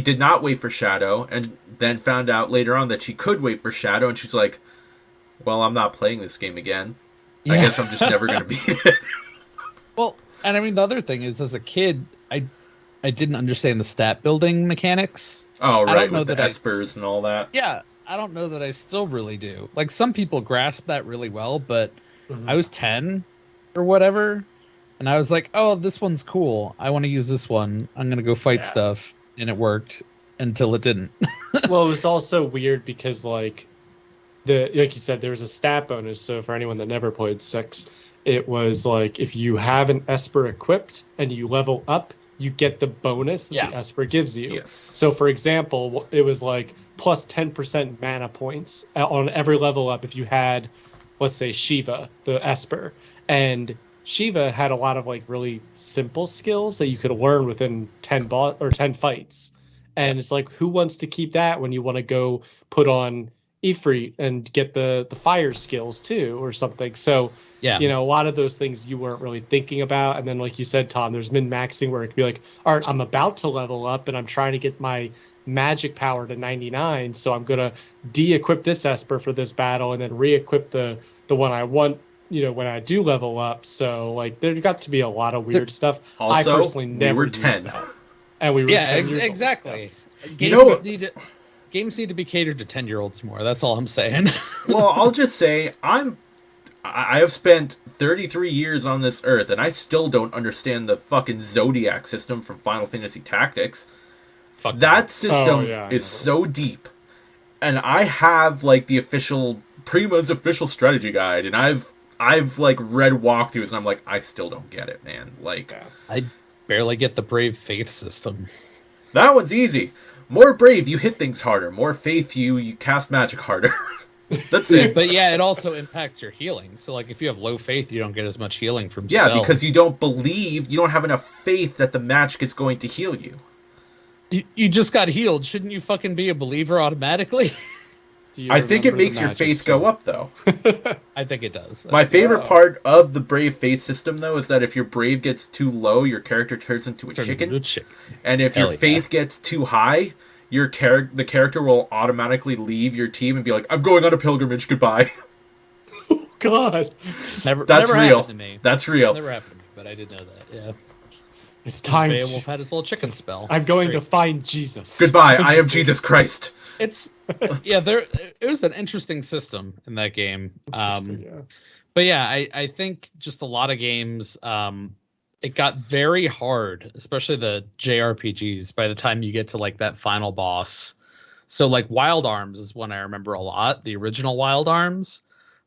did not wait for Shadow, and then found out later on that she could wait for Shadow, and she's like, well, I'm not playing this game again. I guess I'm just never going to beat it. Well, and I mean, the other thing is, as a kid, I didn't understand the stat building mechanics. Oh, right, with the espers and all that. Yeah, I don't know that I still really do. Like, some people grasp that really well, but I was 10 or whatever, and I was like, oh, this one's cool. I want to use this one. I'm going to go fight stuff. And it worked until it didn't. Well, it was also weird because, like you said, there was a stat bonus. So for anyone that never played 6, it was like if you have an Esper equipped and you level up, you get the bonus that the Esper gives you. Yes. So, for example, it was like plus 10% mana points on every level up if you had, let's say, Shiva, the Esper. And Shiva had a lot of like really simple skills that you could learn within 10 fights. And it's like, who wants to keep that when you want to go put on Ifrit and get the fire skills too or something? So, a lot of those things you weren't really thinking about. And then, like you said, Tom, there's min-maxing where it could be like, all right, I'm about to level up and I'm trying to get my magic power to 99. So I'm going to de-equip this Esper for this battle and then re-equip the one I want, when I do level up. So like there got to be a lot of weird stuff. Also, I personally never we were 10. that. And we were 10 years exactly. old. Yes. Games need to be catered to 10-year-olds more. That's all I'm saying. Well, I'll just say I have spent 33 years on this earth, and I still don't understand the fucking Zodiac system from Final Fantasy Tactics. That system is so deep. And I have like the Prima's official strategy guide, and I've like read walkthroughs, and I'm like, I still don't get it, man. Like, I barely get the Brave Faith system. That one's easy. More Brave, you hit things harder. More Faith, you cast magic harder. That's it. But yeah, it also impacts your healing. So like, if you have low faith, you don't get as much healing from spells. Yeah, spells. because you don't have enough faith that the magic is going to heal you. You just got healed. Shouldn't you fucking be a believer automatically? Do you I think it remember the makes your magic, faith sir? go up, though. I think it does. My favorite Wow. part of the brave faith system, though, is that if your brave gets too low, your character turns into a Turns chicken. into a chicken. And if Hell your yeah. faith gets too high, the character will automatically leave your team and be like, "I'm going on a pilgrimage. Goodbye." God, Never That's real. real. Happened to me. That's real. Never happened to me, but I did know that. Yeah. it's time. Beowulf had his little chicken spell. I'm going Great. to find Jesus. Goodbye. I'm I am just- Jesus Christ. It's yeah. It was an interesting system in that game. Interesting, yeah. But yeah, I think just a lot of games. It got very hard, especially the JRPGs. By the time you get to like that final boss, so like Wild Arms is one I remember a lot. The original Wild Arms,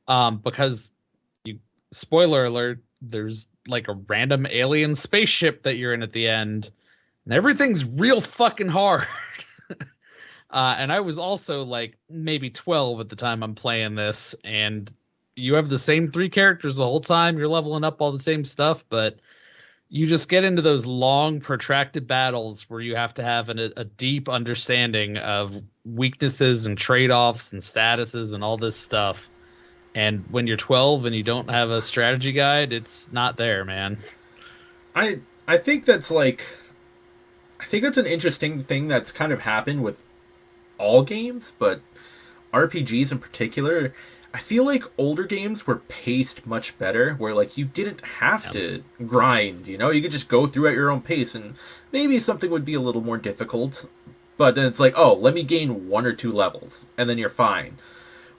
because spoiler alert, there's like a random alien spaceship that you're in at the end, and everything's real fucking hard. And I was also like maybe 12 at the time I'm playing this, and you have the same 3 characters the whole time. You're leveling up all the same stuff, but you just get into those long, protracted battles where you have to have a deep understanding of weaknesses and trade-offs and statuses and all this stuff. And when you're 12 and you don't have a strategy guide, it's not there, man. I think that's like, I think that's an interesting thing that's kind of happened with all games, but RPGs in particular. I feel like older games were paced much better, where like you didn't have to grind, you know, you could just go through at your own pace, and maybe something would be a little more difficult, but then it's like, oh, let me gain 1 or 2 levels, and then you're fine.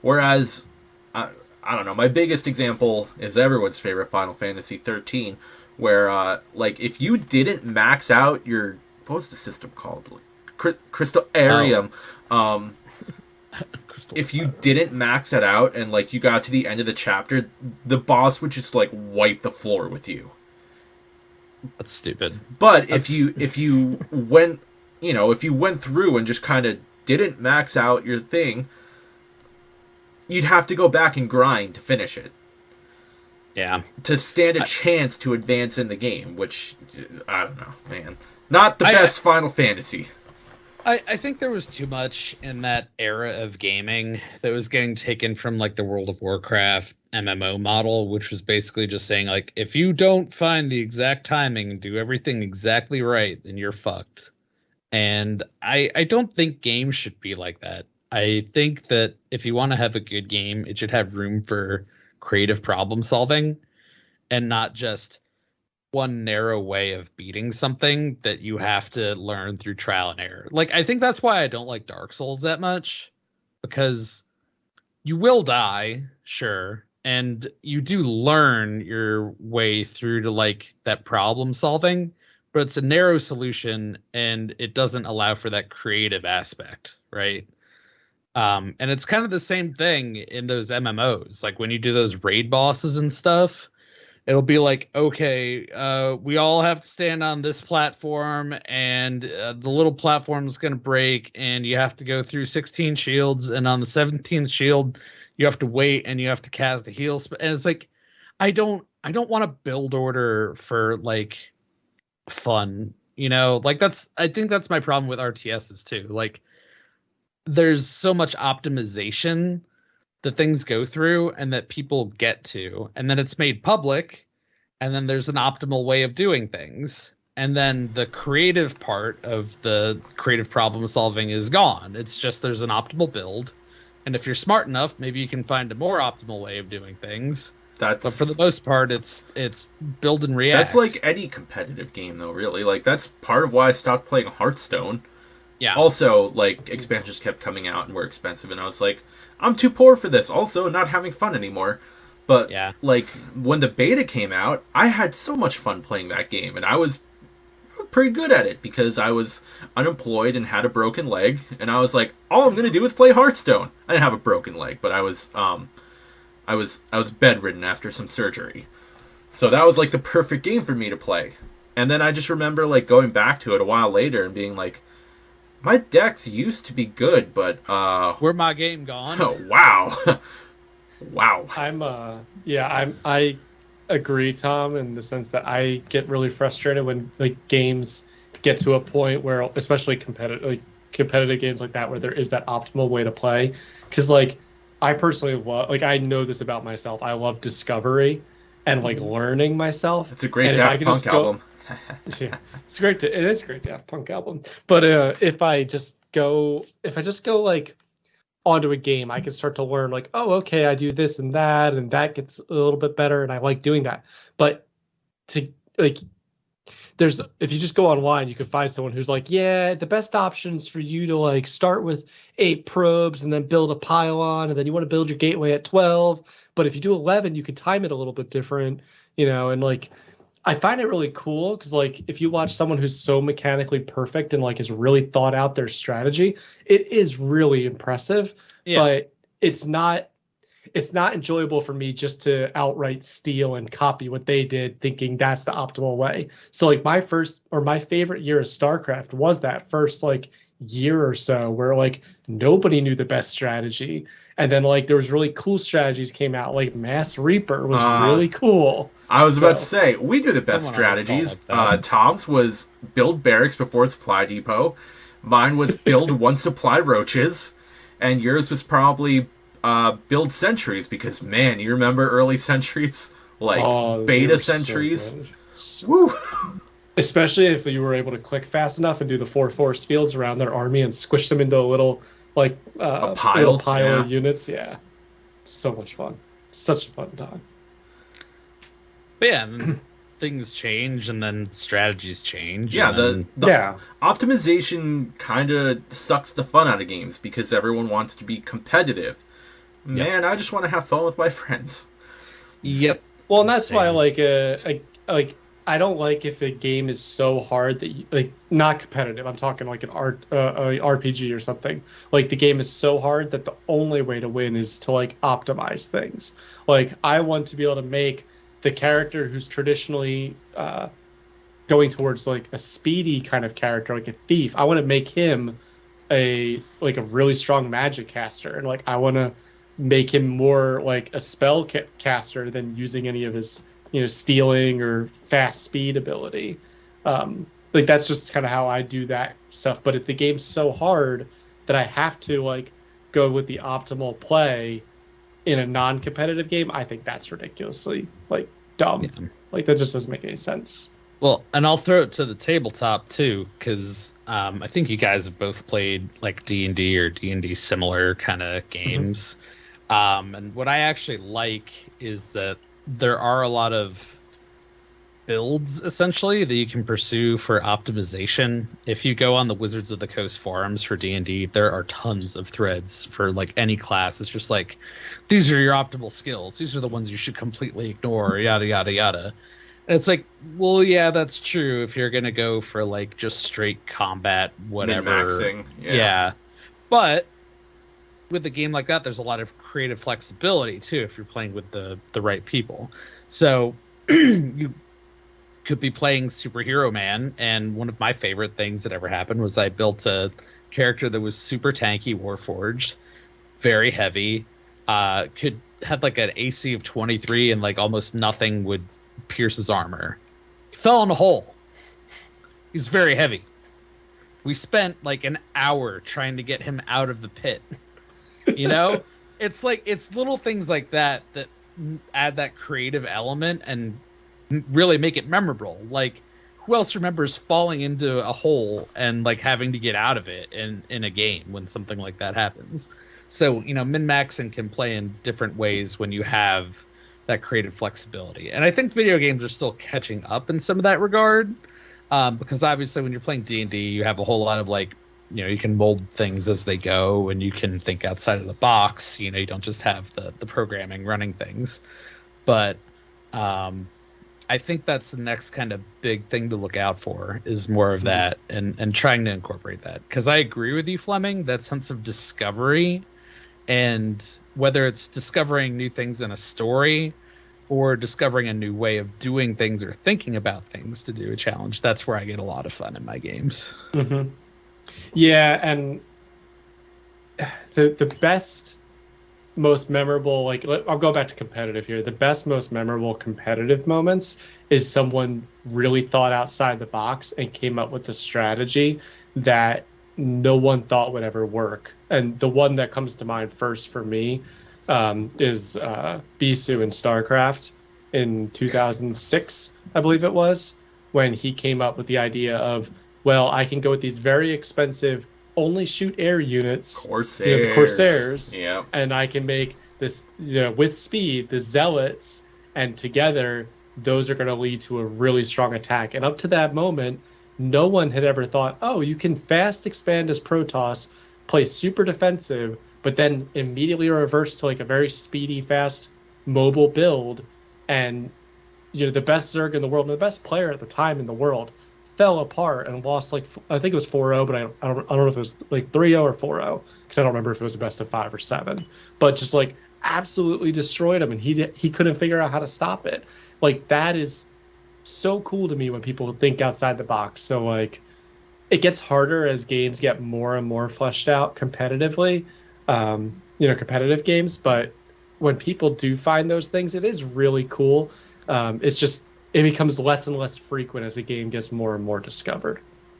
Whereas, I don't know, my biggest example is everyone's favorite Final Fantasy 13, where like if you didn't max out your, what was the system called? Like, Crystallarium. If you didn't max it out and like you got to the end of the chapter, the boss would just like wipe the floor with you. That's stupid. But if you went, you know, if you went through and just kind of didn't max out your thing, you'd have to go back and grind to finish it. Yeah. To stand a chance to advance in the game, which I don't know, man. Not the best Final Fantasy. I think there was too much in that era of gaming that was getting taken from like the World of Warcraft MMO model, which was basically just saying like, if you don't find the exact timing and do everything exactly right, then you're fucked. And I don't think games should be like that. I think that if you want to have a good game, it should have room for creative problem solving and not just one narrow way of beating something that you have to learn through trial and error. Like, I think that's why I don't like Dark Souls that much, because you will die, sure, and you do learn your way through to like that problem solving, but it's a narrow solution and it doesn't allow for that creative aspect, right? And it's kind of the same thing in those MMOs. Like when you do those raid bosses and stuff, it'll be like, okay, we all have to stand on this platform, and the little platform is going to break, and you have to go through 16 shields, and on the 17th shield, you have to wait, and you have to cast a heal. And it's like, I don't want to build order for like fun, you know? Like I think that's my problem with RTSs too. Like, there's so much optimization that things go through and that people get to, and then it's made public, and then there's an optimal way of doing things, and then the creative part of the creative problem solving is gone. It's just there's an optimal build, and if you're smart enough, maybe you can find a more optimal way of doing things. But for the most part, it's build and react. That's like any competitive game, though, really. Like, that's part of why I stopped playing Hearthstone. Yeah. Also, like, expansions kept coming out and were expensive, and I was like, I'm too poor for this. Also, not having fun anymore. But, yeah, like, when the beta came out, I had so much fun playing that game, and I was pretty good at it because I was unemployed and had a broken leg, and I was like, all I'm going to do is play Hearthstone. I didn't have a broken leg, but I was bedridden after some surgery. So that was, like, the perfect game for me to play. And then I just remember, like, going back to it a while later and being like, my decks used to be good, but where my game gone? Oh, wow. Wow. I agree, Tom, in the sense that I get really frustrated when like games get to a point where, especially competitive, like competitive games like that where there is that optimal way to play. Because like I personally love, like I know this about myself. I love discovery and like learning myself. It's a great And if I Daft could Punk just go, album. yeah, it's great. It is a great Daft Punk album. But if I just go like onto a game, I can start to learn like, oh, okay, I do this and that gets a little bit better, and I like doing that. But to like, there's if you just go online, you can find someone who's like, yeah, the best option is for you to like start with 8 probes and then build a pylon, and then you want to build your gateway at 12. But if you do 11, you can time it a little bit different, and like I find it really cool because like if you watch someone who's so mechanically perfect and like has really thought out their strategy, it is really impressive. Yeah. But it's not enjoyable for me just to outright steal and copy what they did, thinking that's the optimal way. So like my favorite year of StarCraft was that first like year or so where like nobody knew the best strategy. And then like there was really cool strategies came out, like Mass Reaper was really cool. I was about to say, we knew the best Someone always strategies. called it that. Tom's was build barracks before supply depot. Mine was build one supply roaches. And yours was probably build sentries, because, man, you remember early sentries? Like, beta sentries? So Woo! especially if you were able to click fast enough and do the 4 fields around their army and squish them into a little, like, A little pile, of units. Yeah. So much fun. Such a fun time. But yeah, and then things change, and then strategies change. Yeah, and then, the optimization kind of sucks the fun out of games because everyone wants to be competitive. Man, I just want to have fun with my friends. Yep. Well, and that's why Same. like I don't like if a game is so hard that you, like not competitive. I'm talking like an RPG or something. Like the game is so hard that the only way to win is to like optimize things. Like I want to be able to make the character who's traditionally going towards like a speedy kind of character, like a thief. I want to make him a really strong magic caster, and like I want to make him more like a spell caster than using any of his stealing or fast speed ability. Like that's just kind of how I do that stuff. But if the game's so hard that I have to like go with the optimal play in a non-competitive game, I think that's ridiculously like dumb. Yeah. Like that just doesn't make any sense. Well, and I'll throw it to the tabletop too, because I think you guys have both played like D&D or D&D similar kind of games. And what I actually like is that there are a lot of builds essentially that you can pursue for optimization. If you go on the Wizards of the Coast forums for D&D, there are tons of threads for like any class. It's just like, these are your optimal skills. These are the ones you should completely ignore, yada, yada, yada. And it's like, well, yeah, that's true if you're going to go for like just straight combat, whatever. Min-maxing. Yeah. But with a game like that, there's a lot of creative flexibility too if you're playing with the right people. So you could be playing Superhero Man, and one of my favorite things that ever happened was I built a character that was super tanky, Warforged, very heavy, had like an AC of 23, and like almost nothing would pierce his armor. He fell in a hole. He's very heavy. We spent like an hour trying to get him out of the pit. It's like, it's little things like that that add that creative element and really make it memorable. Like, who else remembers falling into a hole and like having to get out of it in a game when something like that happens? So, min-maxing can play in different ways when you have that creative flexibility. And I think video games are still catching up in some of that regard, because obviously when you're playing D&D, you have a whole lot of like, you can mold things as they go, and you can think outside of the box. You don't just have the programming running things. But I think that's the next kind of big thing to look out for, is more of that and trying to incorporate that. Because I agree with you, Fleming, that sense of discovery, and whether it's discovering new things in a story or discovering a new way of doing things or thinking about things to do a challenge, that's where I get a lot of fun in my games. Mm-hmm. Yeah, and the best, most memorable, like I'll go back to competitive here. The best, most memorable competitive moments is someone really thought outside the box and came up with a strategy that no one thought would ever work. And the one that comes to mind first for me is Bisu in StarCraft in 2006, I believe it was, when he came up with the idea of, well, I can go with these very expensive only shoot air units, Corsairs. The Corsairs, yeah, and I can make this, with speed, the Zealots, and together those are going to lead to a really strong attack. And up to that moment, no one had ever thought, oh, you can fast expand as Protoss, play super defensive, but then immediately reverse to like a very speedy, fast, mobile build. And the best Zerg in the world, and the best player at the time in the world, fell apart and lost I think it was 4-0, but I don't know if it was like 3-0 or 4-0, because I don't remember if it was a best of 5 or 7. But just like absolutely destroyed him, and he couldn't figure out how to stop it. Like, that is so cool to me when people think outside the box. So like, it gets harder as games get more and more fleshed out competitively, competitive games. But when people do find those things, it is really cool. It's just, it becomes less and less frequent as the game gets more and more discovered.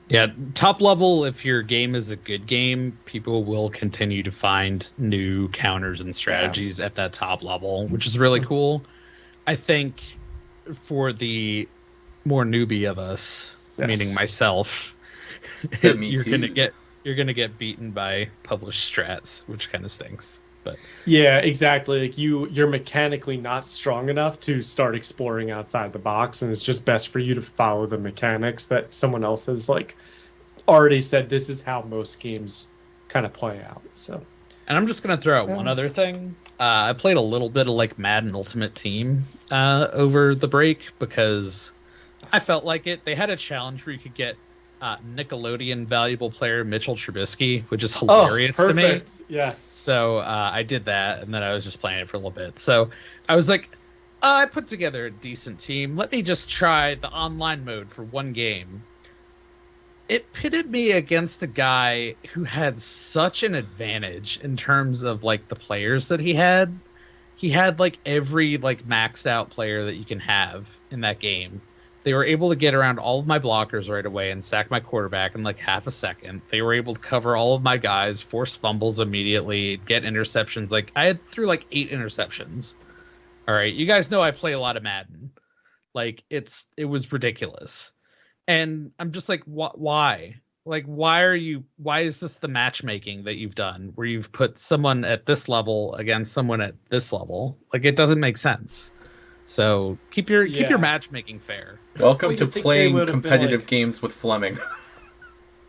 Yeah, top level, if your game is a good game, people will continue to find new counters and strategies at that top level, which is really cool. I think for the more newbie of us, meaning myself, you're gonna get beaten by published strats, which kind of stinks. But yeah, exactly. Like you're mechanically not strong enough to start exploring outside the box, and it's just best for you to follow the mechanics that someone else has like already said this is how most games kind of play out. So, and I'm just gonna throw out one other thing. I played a little bit of like Madden Ultimate Team over the break because I felt like it. They had a challenge where you could get Nickelodeon valuable player Mitchell Trubisky, which is hilarious to me. Yes. So I did that, and then I was just playing it for a little bit. So I was like, I put together a decent team. Let me just try the online mode for one game. It pitted me against a guy who had such an advantage in terms of like the players that he had. He had like every like maxed out player that you can have in that game. They were able to get around all of my blockers right away and sack my quarterback in like half a second. They were able to cover all of my guys, force fumbles immediately, get interceptions. Like I had threw like 8 interceptions. All right, you guys know I play a lot of Madden. Like it was ridiculous. And I'm just like, why? Like, why is this the matchmaking that you've done where you've put someone at this level against someone at this level? Like, it doesn't make sense. So keep your matchmaking fair. Welcome to playing competitive games with Fleming.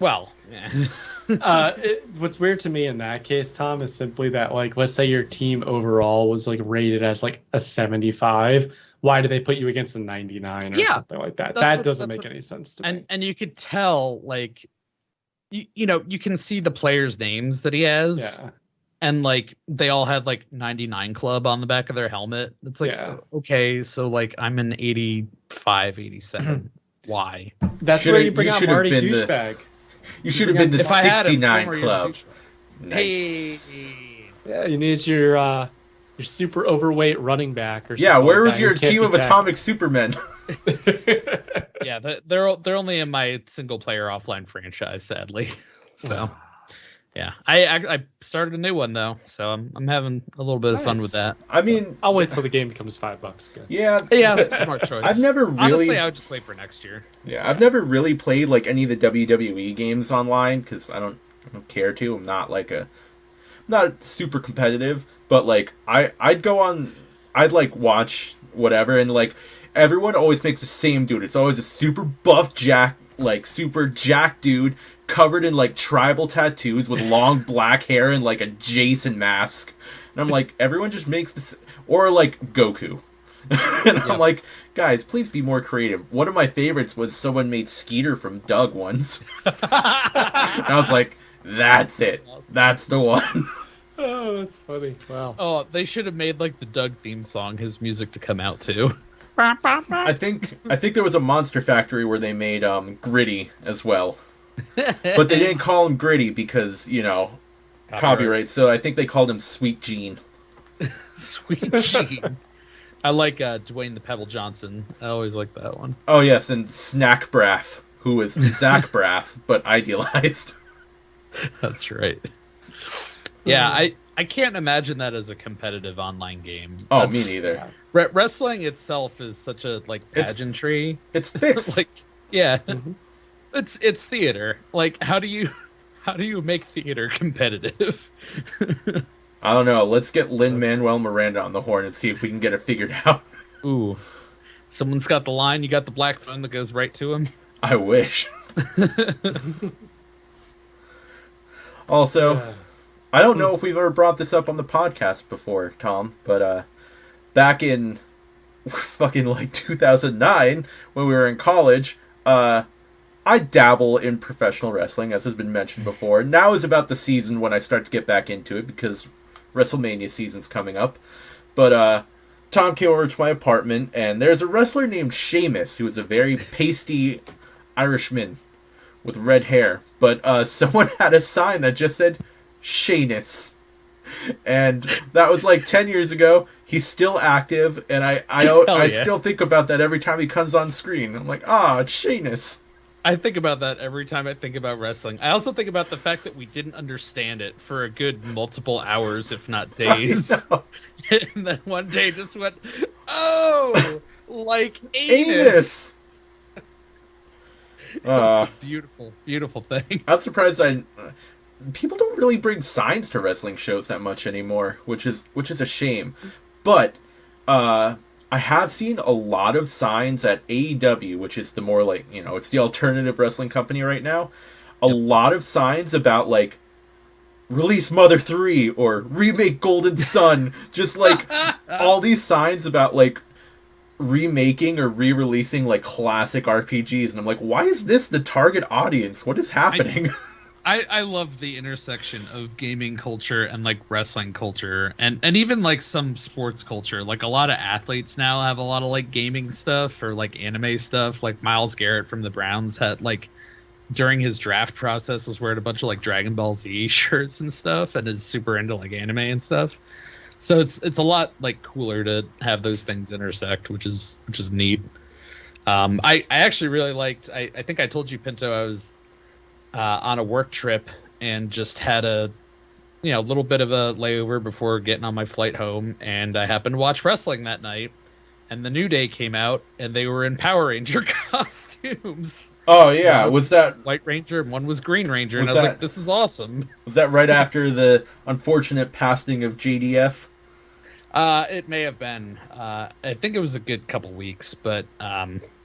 Well, yeah. What's weird to me in that case, Tom, is simply that, like, let's say your team overall was like rated as like a 75. Why do they put you against a 99 or something like that? That doesn't make any sense to me. And you could tell, like, you can see the players' names that he has. Yeah. And like they all had like 99 club on the back of their helmet. It's like, okay, so like I'm an 85, 87. Why? That's where you bring out Marty Douchebag. You should have been the 69 club. Nice. Hey. Yeah, you need your super overweight running back or something. Yeah, where was your team of Atomic Supermen? Yeah, they're only in my single player offline franchise, sadly. So. Yeah, I started a new one though, so I'm having a little bit of fun with that. I mean, I'll wait till the game becomes $5 again. Yeah, that's a smart choice. I've never really. Honestly, I would just wait for next year. Yeah, I've never really played like any of the WWE games online because I don't care to. I'm not super competitive, but like I'd like watch whatever, and like everyone always makes the same dude. It's always a super buff super jack dude covered in like tribal tattoos with long black hair and like a Jason mask. And I'm like, everyone just makes this, or like Goku. And I'm like, guys, please be more creative. One of my favorites was someone made Skeeter from Doug once. And I was like, that's it. That's the one. Oh, that's funny. Wow. Oh, they should have made like the Doug theme song, his music to come out too. I think there was a Monster Factory where they made Gritty as well, but they didn't call him Gritty because copyright. So I think they called him Sweet Gene. Sweet Gene. I like Dwayne the Pebble Johnson. I always like that one. Oh yes, and Snack Braff, who is Zach Braff but idealized. That's right. Yeah, I can't imagine that as a competitive online game. Oh, me neither. Wrestling itself is such a like pageantry. It's fixed. Like, yeah, Mhm. it's theater. Like, how do you make theater competitive? I don't know. Let's get Lin-Manuel Miranda on the horn and see if we can get it figured out. Ooh, someone's got the line. You got the black phone that goes right to him. I wish. Also, Yeah. I don't know if we've ever brought this up on the podcast before, Tom, but back in fucking like 2009 when we were in college, I dabble in professional wrestling, as has been mentioned before. Now is about the season when I start to get back into it because WrestleMania season's coming up. But Tom came over to my apartment, and there's a wrestler named Sheamus, who is a very pasty Irishman with red hair. But someone had a sign that just said Sheamus. And that was like 10 years ago. He's still active, and I still think about that every time he comes on screen. I'm like, it's Sheamus. I think about that every time I think about wrestling. I also think about the fact that we didn't understand it for a good multiple hours, if not days. And then one day just went, oh, like anus. It was a beautiful, beautiful thing. I'm surprised people don't really bring signs to wrestling shows that much anymore, which is a shame. But I have seen a lot of signs at AEW, which is the more like, it's the alternative wrestling company right now. A lot of signs about like release Mother 3 or remake Golden Sun. Just like all these signs about like remaking or re-releasing like classic RPGs. And I'm like, why is this the target audience? What is happening? I love the intersection of gaming culture and like wrestling culture and even like some sports culture. Like a lot of athletes now have a lot of like gaming stuff or like anime stuff. Like Myles Garrett from the Browns had like during his draft process was wearing a bunch of like Dragon Ball Z shirts and stuff and is super into like anime and stuff. So it's a lot like cooler to have those things intersect, which is neat. I actually really liked. I think I told you, Pinto, I was on a work trip and just had a little bit of a layover before getting on my flight home, and I happened to watch wrestling that night, and the New Day came out and they were in Power Ranger costumes. Oh yeah, was that White Ranger and one was Green Ranger, and I was like, this is awesome. Was that right after the unfortunate passing of JDF? It may have been. I think it was a good couple weeks, but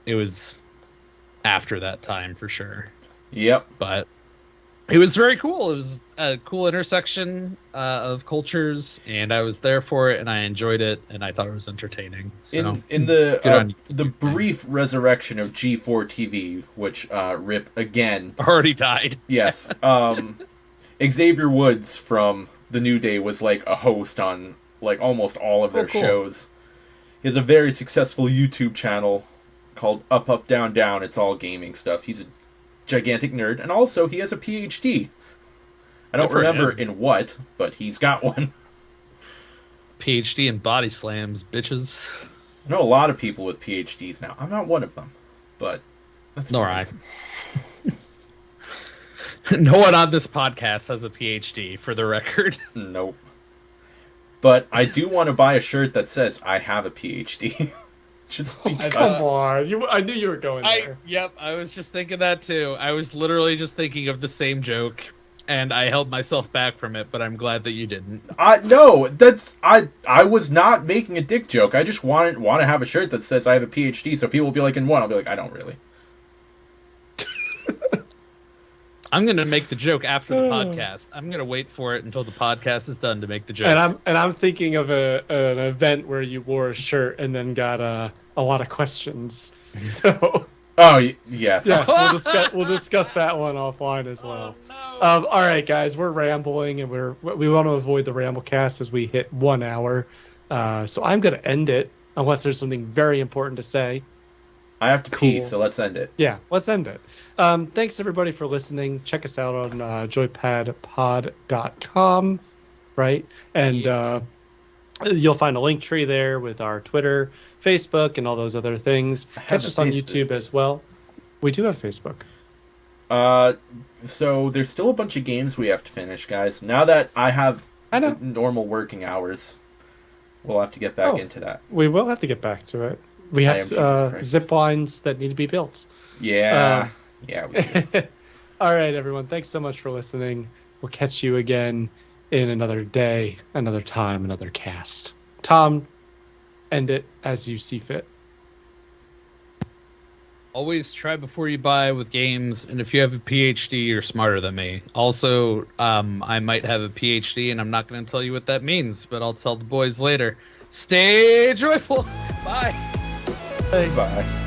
it was after that time for sure. Yep. But it was very cool. It was a cool intersection of cultures, and I was there for it, and I enjoyed it, and I thought it was entertaining. So, in the brief resurrection of G4 TV, which rip again already died. Yes. Xavier Woods from the New Day was like a host on like almost all of their shows. He has a very successful YouTube channel called Up Up Down Down. It's all gaming stuff. He's a gigantic nerd, and also he has a PhD. I don't remember in what, but he's got one. PhD in body slams, bitches. I know a lot of people with PhDs now. I'm not one of them, but that's nor I. No one on this podcast has a PhD, for the record. Nope. But I do want to buy a shirt that says I have a PhD. Just because. Come on, I knew you were going there. Yep, I was just thinking that too. I was literally just thinking of the same joke, and I held myself back from it, but I'm glad that you didn't. No, I was not making a dick joke. I just want to have a shirt that says I have a PhD, so people will be like, in one, I'll be like, I don't really. I'm gonna make the joke after the podcast. I'm gonna wait for it until the podcast is done to make the joke. And I'm thinking of an event where you wore a shirt and then got a lot of questions. So. Oh yes. Yes, we'll discuss that one offline as well. Oh, no. All right, guys, we're rambling and we want to avoid the Ramblecast as we hit 1 hour. So I'm gonna end it unless there's something very important to say. I have to pee, so let's end it. Yeah, let's end it. Thanks, everybody, for listening. Check us out on joypadpod.com, right? And you'll find a link tree there with our Twitter, Facebook, and all those other things. Catch us on YouTube as well. We do have Facebook. So there's still a bunch of games we have to finish, guys. Now that I have I know. normal working hours, we'll have to get back into that. We will have to get back to it. We I have am Jesus Christ. zip lines that need to be built. Yeah. Yeah, we do. All right, everyone. Thanks so much for listening. We'll catch you again in another day, another time, another cast. Tom, end it as you see fit. Always try before you buy with games, and if you have a PhD, you're smarter than me. Also, I might have a PhD, and I'm not going to tell you what that means, but I'll tell the boys later. Stay joyful. Bye. Bye.